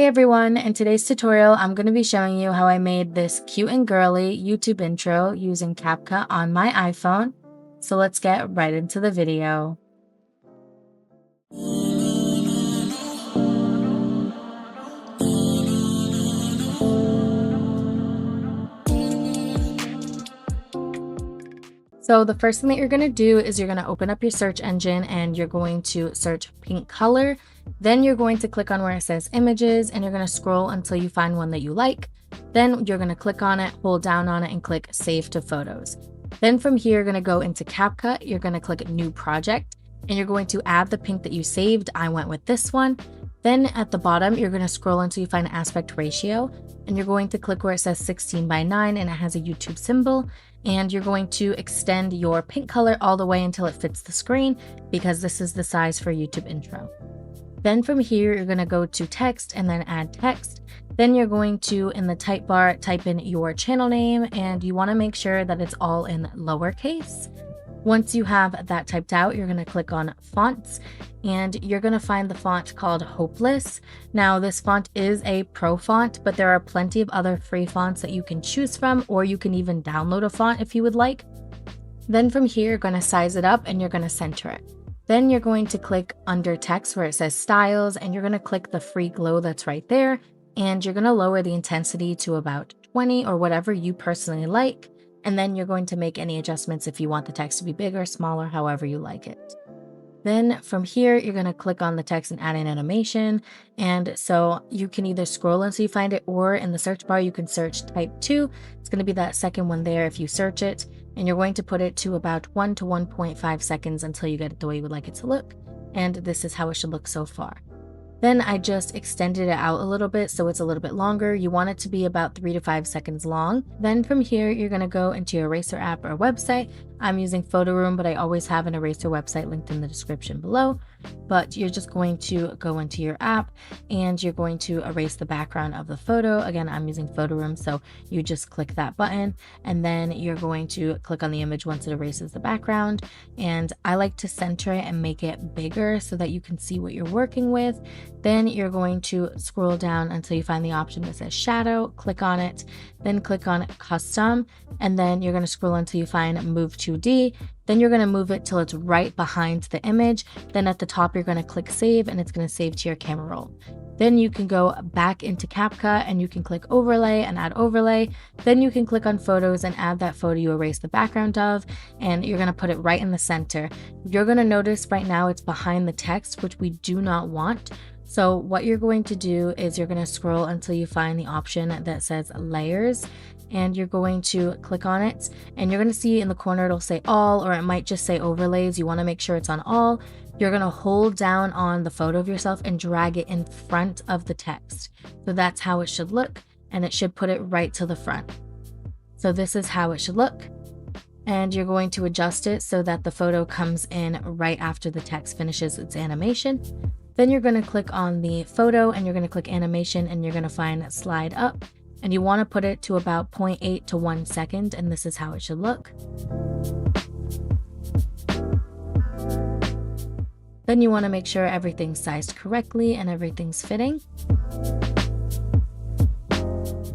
Hey everyone, in today's tutorial, I'm going to be showing you how I made this cute and girly YouTube intro using Capcut on my iPhone. So let's get right into the video. So the first thing that you're going to do is you're going to open up your search engine and you're going to search pink color. Then you're going to click on where it says images and you're going to scroll until you find one that you like. Then you're going to click on it, hold down on it and click save to photos. Then from here, you're going to go into Capcut. You're going to click new project and you're going to add the pink that you saved. I went with this one. Then at the bottom, you're going to scroll until you find aspect ratio and you're going to click where it says 16:9 and it has a YouTube symbol. And you're going to extend your pink color all the way until it fits the screen because this is the size for YouTube intro. Then from here, you're going to go to text and then add text. Then you're going to, in the type bar, type in your channel name and you want to make sure that it's all in lowercase. Once you have that typed out, you're going to click on fonts and you're going to find the font called Hopeless. Now this font is a pro font, but there are plenty of other free fonts that you can choose from, or you can even download a font if you would like. Then from here, you're going to size it up and you're going to center it. Then you're going to click under text where it says styles and you're going to click the free glow that's right there. And you're going to lower the intensity to about 20 or whatever you personally like. And then you're going to make any adjustments if you want the text to be bigger, smaller, however you like it. Then from here, you're going to click on the text and add an animation. And so you can either scroll until you find it, or in the search bar, you can search type 2. It's going to be that second one there if you search it. And you're going to put it to about 1 to 1.5 seconds until you get it the way you would like it to look. And this is how it should look so far. Then I just extended it out a little bit so it's a little bit longer. You want it to be about 3 to 5 seconds long. Then from here, you're going to go into your eraser app or website. I'm using Photoroom, but I always have an eraser website linked in the description below. But you're just going to go into your app and you're going to erase the background of the photo. Again, I'm using Photoroom, so you just click that button and then you're going to click on the image once it erases the background. And I like to center it and make it bigger so that you can see what you're working with. Then you're going to scroll down until you find the option that says shadow, click on it, then click on custom, and then you're going to scroll until you find move 2D. Then you're going to move it till it's right behind the image. Then at the top, you're going to click save and it's going to save to your camera roll. Then you can go back into Capcut and you can click overlay and add overlay. Then you can click on photos and add that photo you erased the background of, and you're going to put it right in the center. You're going to notice right now it's behind the text, which we do not want. So what you're going to do is you're going to scroll until you find the option that says layers and you're going to click on it and you're going to see in the corner it'll say all, or it might just say overlays. You want to make sure it's on all. You're going to hold down on the photo of yourself and drag it in front of the text. So that's how it should look, and it should put it right to the front. So this is how it should look. And you're going to adjust it so that the photo comes in right after the text finishes its animation. Then you're going to click on the photo and you're going to click animation and you're going to find slide up, and you want to put it to about 0.8 to 1 second, and this is how it should look. Then you want to make sure everything's sized correctly and everything's fitting.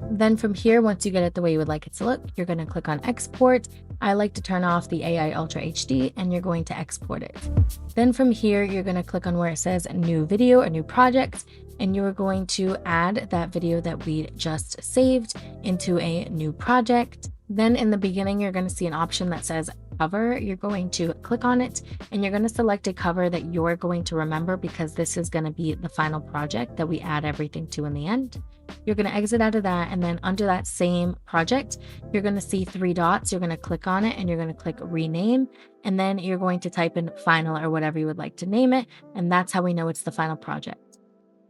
Then from here, once you get it the way you would like it to look, you're going to click on export. I like to turn off the AI Ultra HD and you're going to export it. Then from here, you're going to click on where it says new video or new project, and you're going to add that video that we just saved into a new project. Then in the beginning, you're going to see an option that says cover. You're going to click on it and you're going to select a cover that you're going to remember, because this is going to be the final project that we add everything to in the end. You're going to exit out of that, and then under that same project, you're going to see 3 dots. You're going to click on it and you're going to click rename, and then you're going to type in final or whatever you would like to name it, and that's how we know it's the final project.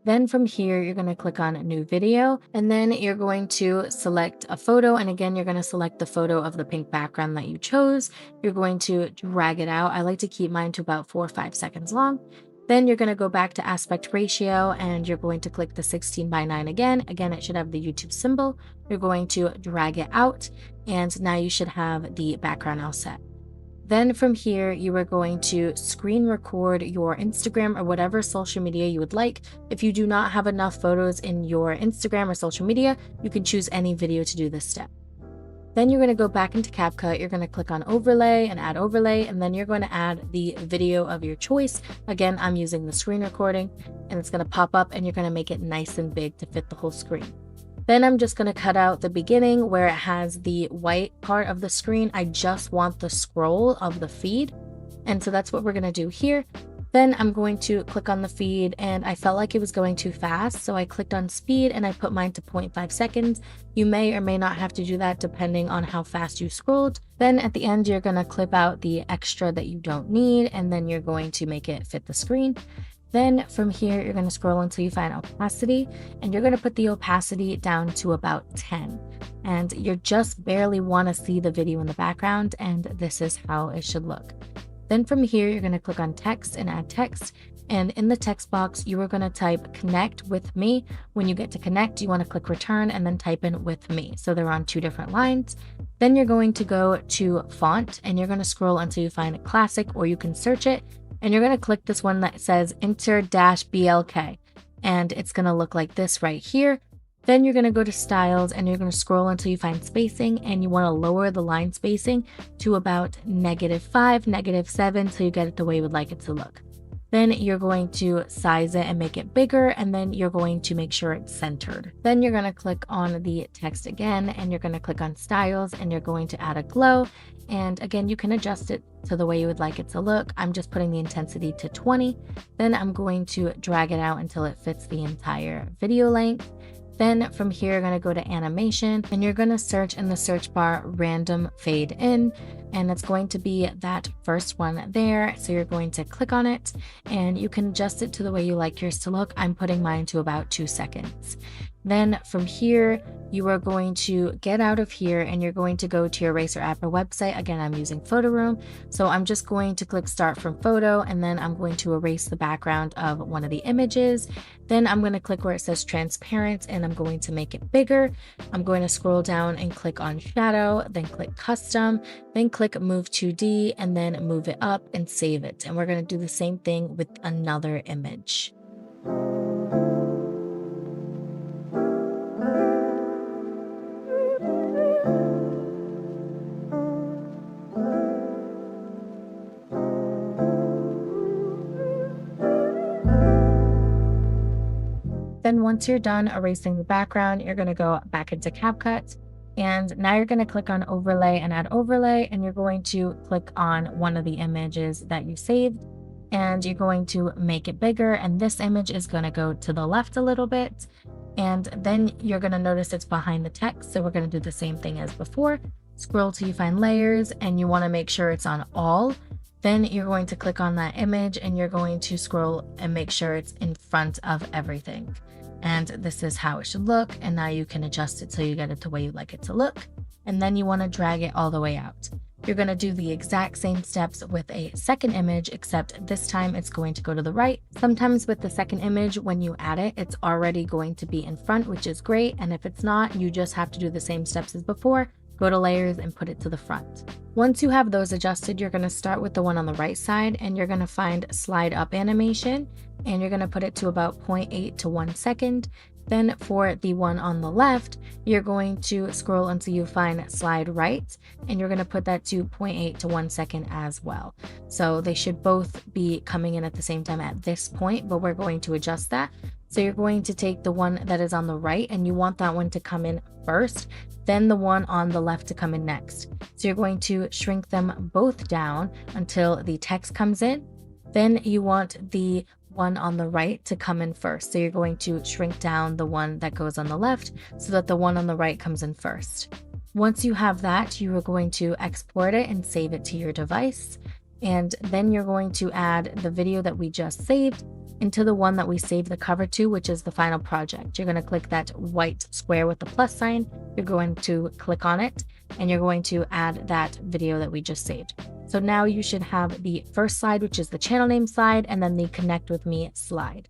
Then from here, you're going to click on new video, and then you're going to select a photo. And again, you're going to select the photo of the pink background that you chose. You're going to drag it out. I like to keep mine to about 4 or 5 seconds long. Then you're going to go back to aspect ratio and you're going to click the 16:9 again. Again, it should have the YouTube symbol. You're going to drag it out, and now you should have the background all set. Then from here, you are going to screen record your Instagram or whatever social media you would like. If you do not have enough photos in your Instagram or social media, you can choose any video to do this step. Then you're going to go back into Capcut, you're going to click on overlay and add overlay, and then you're going to add the video of your choice. Again, I'm using the screen recording, and it's going to pop up and you're going to make it nice and big to fit the whole screen. Then I'm just going to cut out the beginning where it has the white part of the screen. I just want the scroll of the feed. And so that's what we're going to do here. Then I'm going to click on the feed, and I felt like it was going too fast. So I clicked on speed and I put mine to 0.5 seconds. You may or may not have to do that depending on how fast you scrolled. Then at the end, you're going to clip out the extra that you don't need, and then you're going to make it fit the screen. Then from here, you're going to scroll until you find opacity, and you're going to put the opacity down to about 10. And you just barely want to see the video in the background, and this is how it should look. Then from here, you're going to click on text and add text. And in the text box, you are going to type connect with me. When you get to connect, you want to click return and then type in with me. So they're on 2 different lines. Then you're going to go to font, and you're going to scroll until you find classic, or you can search it. And you're going to click this one that says Inter-Blk, and it's going to look like this right here. Then you're going to go to styles, and you're going to scroll until you find spacing, and you want to lower the line spacing to about -5, -7, so you get it the way you would like it to look. Then you're going to size it and make it bigger, and then you're going to make sure it's centered. Then you're going to click on the text again, and you're going to click on styles, and you're going to add a glow. And again, you can adjust it to the way you would like it to look. I'm just putting the intensity to 20. Then I'm going to drag it out until it fits the entire video length. Then from here, you're going to go to animation, and you're going to search in the search bar random fade in, and it's going to be that first one there. So you're going to click on it, and you can adjust it to the way you like yours to look. I'm putting mine to about 2 seconds. Then from here, you are going to get out of here, and you're going to go to your eraser app or website. Again, I'm using Photoroom. So I'm just going to click start from photo, and then I'm going to erase the background of one of the images. Then I'm going to click where it says transparent, and I'm going to make it bigger. I'm going to scroll down and click on shadow, then click custom, then click move 2D, and then move it up and save it. And we're going to do the same thing with another image. Then once you're done erasing the background, you're going to go back into Capcut, and now you're going to click on overlay and add overlay, and you're going to click on one of the images that you saved, and you're going to make it bigger, and this image is going to go to the left a little bit, and then you're going to notice it's behind the text. So we're going to do the same thing as before. Scroll till you find layers, and you want to make sure it's on all. Then you're going to click on that image, and you're going to scroll and make sure it's in front of everything. And this is how it should look. And now you can adjust it till you get it the way you like it to look. And then you want to drag it all the way out. You're going to do the exact same steps with a second image, except this time it's going to go to the right. Sometimes with the second image, when you add it, it's already going to be in front, which is great. And if it's not, you just have to do the same steps as before. Go to layers and put it to the front. Once you have those adjusted, you're going to start with the one on the right side, and you're going to find slide up animation, and you're going to put it to about 0.8 to 1 second. Then for the one on the left, you're going to scroll until you find slide right, and you're going to put that to 0.8 to 1 second as well. So they should both be coming in at the same time at this point, but we're going to adjust that. So you're going to take the one that is on the right, and you want that one to come in first, then the one on the left to come in next. So you're going to shrink them both down until the text comes in. Then you want the one on the right to come in first. So you're going to shrink down the one that goes on the left so that the one on the right comes in first. Once you have that, you are going to export it and save it to your device. And then you're going to add the video that we just saved into the one that we saved the cover to, which is the final project. You're going to click that white square with the plus sign. You're going to click on it, and you're going to add that video that we just saved. So now you should have the first slide, which is the channel name slide, and then the connect with me slide.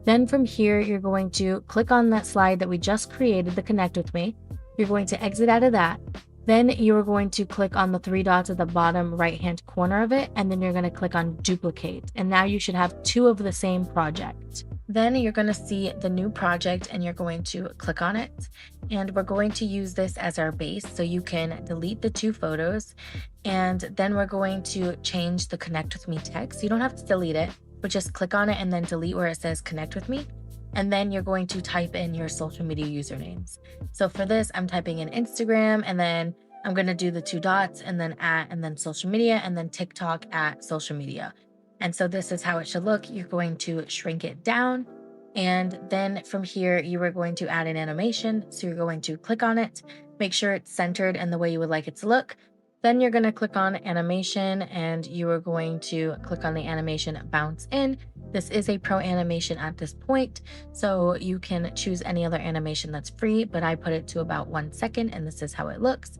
Then from here, you're going to click on that slide that we just created, the connect with me. You're going to exit out of that. Then you are going to click on the three dots at the bottom right hand corner of it, and then you're going to click on duplicate. And now you should have two of the same project. Then you're going to see the new project and you're going to click on it. And we're going to use this as our base so you can delete the two photos. And then we're going to change the connect with me text. You don't have to delete it, but just click on it and then delete where it says connect with me. And then you're going to type in your social media usernames. So for this, I'm typing in Instagram, and then I'm going to do the two dots and then @ and then social media, and then TikTok @ social media. And so this is how it should look. You're going to shrink it down. And then from here, you are going to add an animation. So you're going to click on it, make sure it's centered and the way you would like it to look. Then you're going to click on animation and you are going to click on the animation bounce in. This is a pro animation at this point, so you can choose any other animation that's free, but I put it to about 1 second and this is how it looks.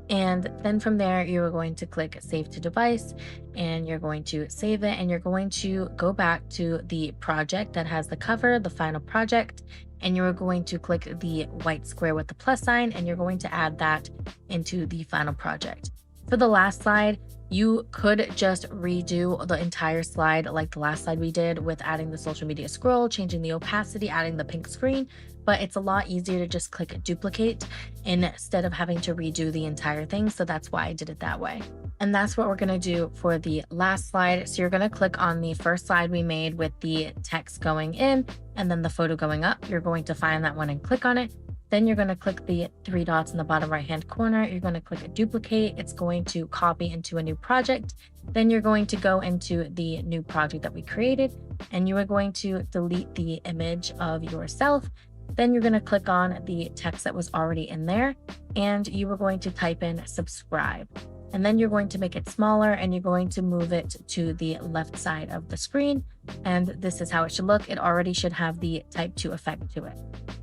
And then from there, you're going to click save to device and you're going to save it, and you're going to go back to the project that has the cover, the final project, and you're going to click the white square with the plus sign and you're going to add that into the final project. For the last slide, you could just redo the entire slide like the last slide we did with adding the social media scroll, changing the opacity, adding the pink screen, but it's a lot easier to just click duplicate instead of having to redo the entire thing. So that's why I did it that way. And that's what we're going to do for the last slide. So you're going to click on the first slide we made with the text going in and then the photo going up. You're going to find that one and click on it. Then you're going to click the three dots in the bottom right hand corner. You're going to click duplicate. It's going to copy into a new project. Then you're going to go into the new project that we created and you are going to delete the image of yourself. Then you're going to click on the text that was already in there and you are going to type in subscribe. And then you're going to make it smaller and you're going to move it to the left side of the screen. And this is how it should look. It already should have the type 2 effect to it.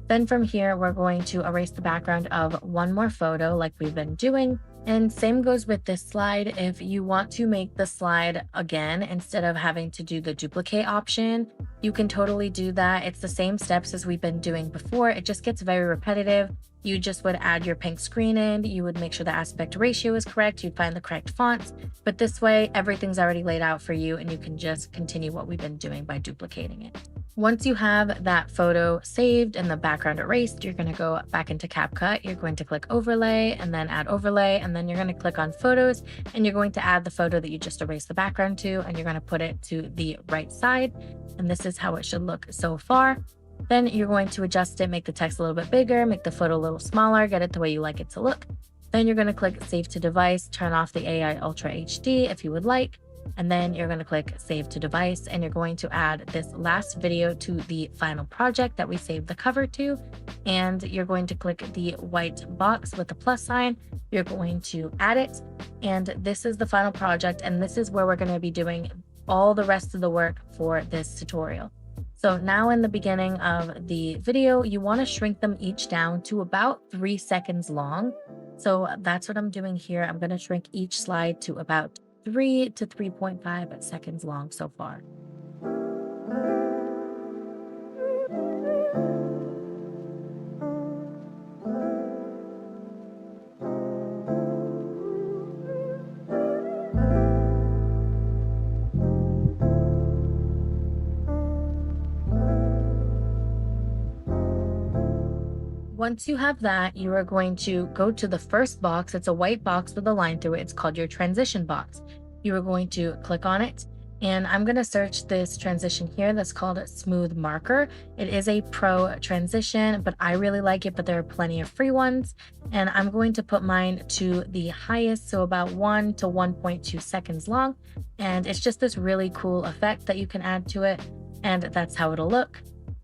Then from here, we're going to erase the background of one more photo like we've been doing. And same goes with this slide. If you want to make the slide again, instead of having to do the duplicate option, you can totally do that. It's the same steps as we've been doing before. It just gets very repetitive. You just would add your pink screen in, you would make sure the aspect ratio is correct, you'd find the correct fonts, but this way everything's already laid out for you and you can just continue what we've been doing by duplicating it. Once you have that photo saved and the background erased, you're going to go back into Capcut. You're going to click overlay and then add overlay, and then you're going to click on photos and you're going to add the photo that you just erased the background to, and you're going to put it to the right side. And this is how it should look so far. Then you're going to adjust it, make the text a little bit bigger, make the photo a little smaller, get it the way you like it to look. Then you're going to click save to device, turn off the AI Ultra HD if you would like. And then you're going to click save to device and you're going to add this last video to the final project that we saved the cover to. And you're going to click the white box with the plus sign. You're going to add it. And this is the final project. And this is where we're going to be doing all the rest of the work for this tutorial. So now in the beginning of the video, you want to shrink them each down to about 3 seconds long. So that's what I'm doing here. I'm going to shrink each slide to about 3 to 3.5 seconds long so far. Once you have that, you are going to go to the first box. It's a white box with a line through it. It's called your transition box. You are going to click on it. And I'm going to search this transition here that's called Smooth Marker. It is a pro transition, but I really like it, but there are plenty of free ones. And I'm going to put mine to the highest, so about 1 to 1.2 seconds long. And it's just this really cool effect that you can add to it. And that's how it'll look.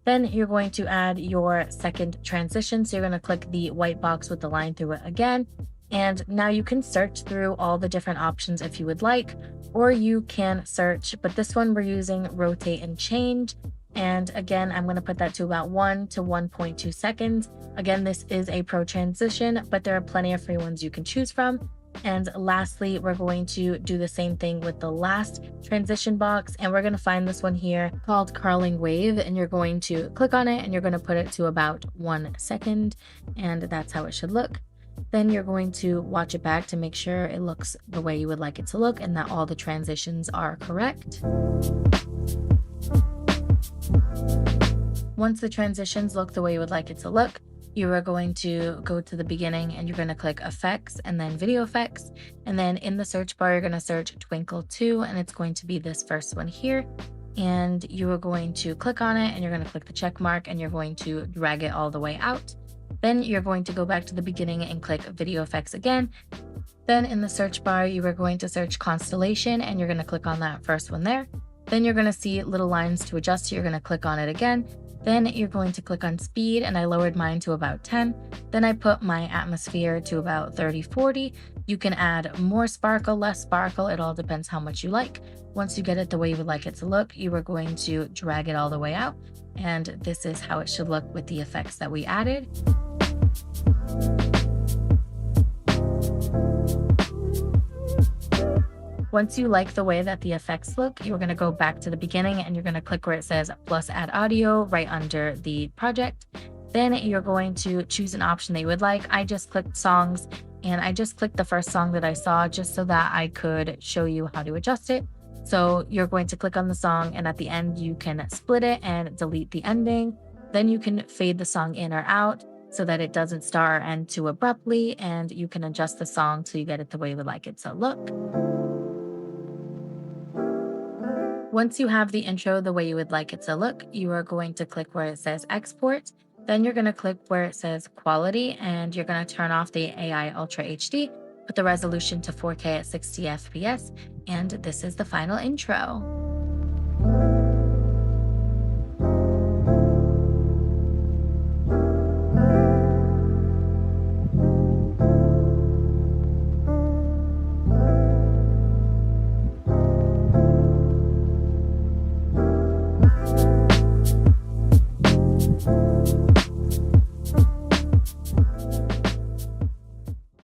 Then you're going to add your second transition. So you're going to click the white box with the line through it again. And now you can search through all the different options if you would like, or you can search, but this one we're using rotate and change. And again, I'm going to put that to about 1 to 1.2 seconds. Again, this is a pro transition, but there are plenty of free ones you can choose from. And lastly, we're going to do the same thing with the last transition box, and we're going to find this one here called Curling Wave, and you're going to click on it and you're going to put it to about 1 second, and that's how it should look. Then you're going to watch it back to make sure it looks the way you would like it to look and that all the transitions are correct. Once the transitions look the way you would like it to look, you are going to go to the beginning and you're going to click effects and then video effects. And then in the search bar, you're going to search Twinkle 2 and it's going to be this first one here. And you are going to click on it and you're going to click the check mark and you're going to drag it all the way out. Then you're going to go back to the beginning and click video effects again. Then in the search bar, you are going to search constellation and you're going to click on that first one there. Then you're going to see little lines to adjust. You're going to click on it again. Then you're going to click on speed and I lowered mine to about 10. Then I put my atmosphere to about 30-40. You can add more sparkle, less sparkle. It all depends how much you like. Once you get it the way you would like it to look, you are going to drag it all the way out. And this is how it should look with the effects that we added. Once you like the way that the effects look, you're going to go back to the beginning and you're going to click where it says plus add audio right under the project. Then you're going to choose an option that you would like. I just clicked songs and I just clicked the first song that I saw just so that I could show you how to adjust it. So you're going to click on the song and at the end you can split it and delete the ending. Then you can fade the song in or out so that it doesn't start or end too abruptly, and you can adjust the song so you get it the way you would like it to look. Once you have the intro the way you would like it to look, you are going to click where it says export. Then you're going to click where it says quality and you're going to turn off the AI Ultra HD, put the resolution to 4K at 60 FPS, and this is the final intro.